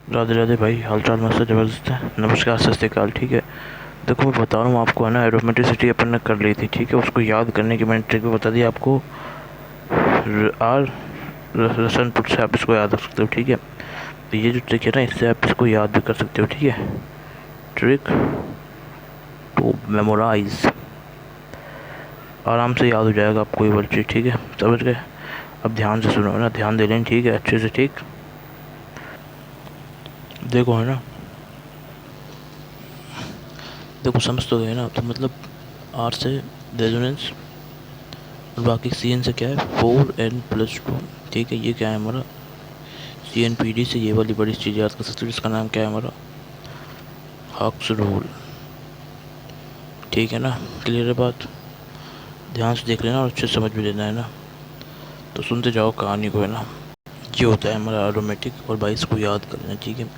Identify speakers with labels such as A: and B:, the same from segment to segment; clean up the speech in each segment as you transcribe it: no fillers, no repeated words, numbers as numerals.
A: राधे राधे भाई, हाल चाल मस्त है, ज़बरदस्त है। नमस्कार, सत श्री अकाल। ठीक है, देखो मैं बता रहा हूँ आपको, है ना, एरोमेटिसिटी अपन ने कर ली थी। ठीक है, उसको याद करने की मैंने ट्रिक भी बता दी आपको। आर रसन पुट से आप इसको याद रख सकते हो। ठीक है, तो ये जो ट्रिक है ना, इससे आप इसको याद भी कर सकते हो। ठीक है, ट्रिक टू मेमोराइज, आराम से याद हो जाएगा आपको ये वाली चीज़। ठीक है, समझ गए? अब ध्यान से सुनो, है ना, ध्यान दे लें। ठीक है, अच्छे से। ठीक, देखो, है ना, देखो समझ तो गए ना। तो मतलब आर से रेजोनेंस और बाकी सी एन से क्या है, 4n+2। ठीक है, ये क्या है हमारा सी एन पी डी से ये वाली बड़ी चीज़ याद कर सकते हो, जिसका नाम क्या है हमारा हक्स रूल। ठीक है ना, क्लियर है बात? ध्यान से देख लेना और अच्छे से समझ भी लेना, है ना। तो सुनते जाओ कहानी को, है ना। ये होता है हमारा एरोमेटिक, और भाई इसको याद कर लेना। ठीक है,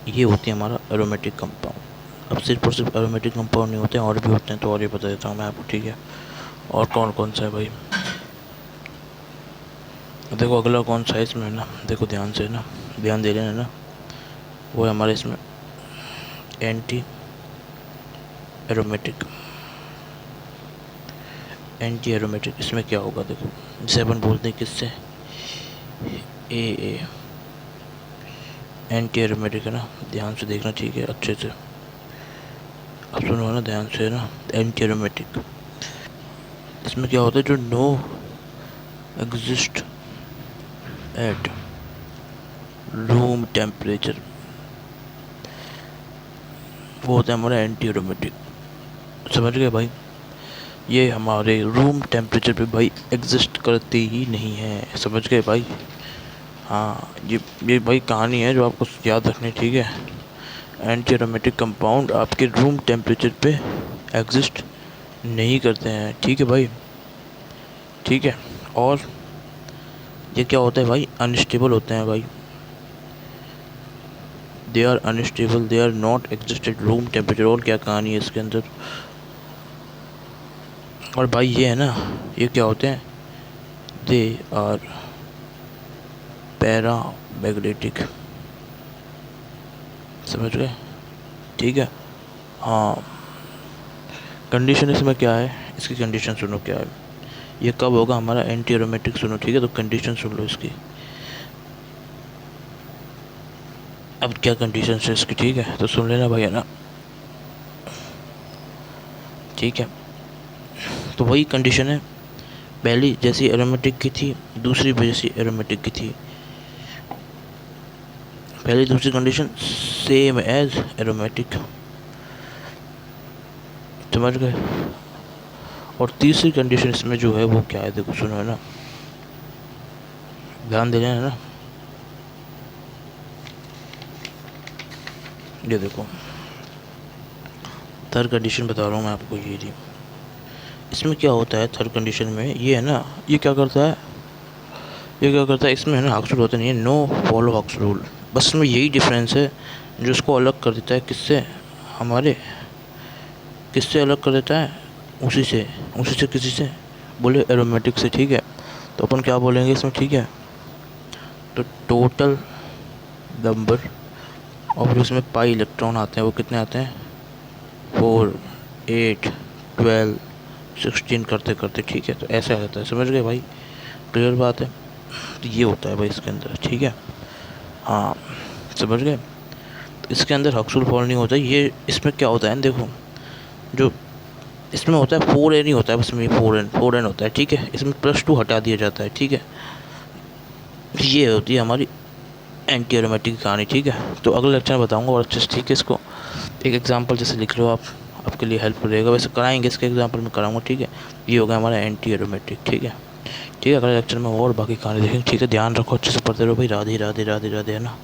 A: ये होती है हमारा एरोमेटिक कंपाउंड। अब सिर्फ और सिर्फ एरोमेटिक कंपाउंड नहीं होते हैं, और भी होते हैं, तो और ये बता देता हूँ मैं आपको। ठीक है, और कौन कौन सा है भाई, देखो अगला कौन सा है इसमें, है ना, देखो ध्यान से, है ना, ध्यान दे लेना, है ना। वो है हमारे इसमें एंटी एरोमेटिक। एंटी एरोमेटिक इसमें क्या होगा, देखो जैसे अपन बोलते हैं किससे, ए एंटी एरोमेटिक, है ना। ध्यान से देखना, ठीक है, अच्छे से। अब सुनो ना ध्यान से, है ना। एंटी एरोमेटिक इसमें क्या होता है, जो no exist at room temperature, वो होता है हमारा एंटी एरोमेटिक। समझ गए भाई? ये हमारे रूम टेम्परेचर पे भाई एग्जिस्ट करती ही नहीं है। समझ गए भाई? हाँ, ये भाई कहानी है जो आपको याद रखनी। ठीक है, एंटी एरोमेटिक कंपाउंड आपके रूम टेम्परेचर पे एग्जिस्ट नहीं करते हैं। ठीक है भाई? ठीक है, और ये क्या होता है भाई, अनस्टेबल होते हैं भाई। They are unstable, they are not existed room temperature. और क्या कहानी है इसके अंदर। और भाई ये है ना, ये क्या होते हैं, दे आर पैरा मैग्नेटिक। समझ गए? ठीक है, हाँ। कंडीशन इसमें क्या है, इसकी कंडीशन सुनो क्या है। ये कब होगा हमारा एंटी एरोमेटिक, सुनो। ठीक है, तो कंडीशन सुन लो इसकी। अब क्या कंडीशन है इसकी, ठीक है, तो सुन लेना भाई, है ना। ठीक है, तो वही कंडीशन है, पहली जैसी एरोमेटिक की थी, दूसरी भी जैसी एरोमेटिक की थी। पहली दूसरी कंडीशन सेम एज एरोमेटिक। समझ गए? और तीसरी कंडीशन इसमें जो है वो क्या है, देखो सुनो, है ना, ध्यान देना, है ना। ये देखो थर्ड कंडीशन बता रहा हूँ मैं आपको, ये जी। इसमें क्या होता है थर्ड कंडीशन में, ये है ना, ये क्या करता है, ये क्या करता है इसमें, है ना, हक्स रूल होता नहीं है, नो फॉलो हक्स रूल। बस इसमें यही डिफरेंस है जो इसको अलग कर देता है किससे, हमारे, किससे अलग कर देता है, उसी से किसी से, बोले एरोमेटिक से। ठीक है, तो अपन क्या बोलेंगे इसमें, ठीक है, तो टोटल नंबर और जो इसमें पाई इलेक्ट्रॉन आते हैं वो कितने आते हैं, 4, 8, 12, 16 करते करते। ठीक है, तो ऐसे आ जाता है। समझ गए भाई? क्लियर बात है? तो ये होता है भाई इसके अंदर। ठीक है, हाँ, समझ गए? तो इसके अंदर हक्सुल फॉल नहीं होता ये। इसमें क्या होता है देखो, जो इसमें होता है 4n ही होता है, बस में 4n होता है। ठीक है, इसमें +2 हटा दिया जाता है। ठीक है, ये होती है हमारी एंटी एरोमेटिक की कहानी। ठीक है, तो अगले लेक्चर में बताऊंगा और अच्छे से। ठीक है, इसको एक एग्जांपल जैसे लिख लो आप, आपके लिए हेल्प रहेगा। वैसे कराएंगे, इसके एग्जांपल में कराऊंगा। ठीक है, ये होगा हमारा एंटी एरोमेटिक। ठीक है, ठीक है, अगले लेक्चर में और बाकी कहानी देखेंगे। ठीक है, ध्यान रखो, अच्छे से पढ़ते रहो भाई। राधे राधे राधे राधे, है ना।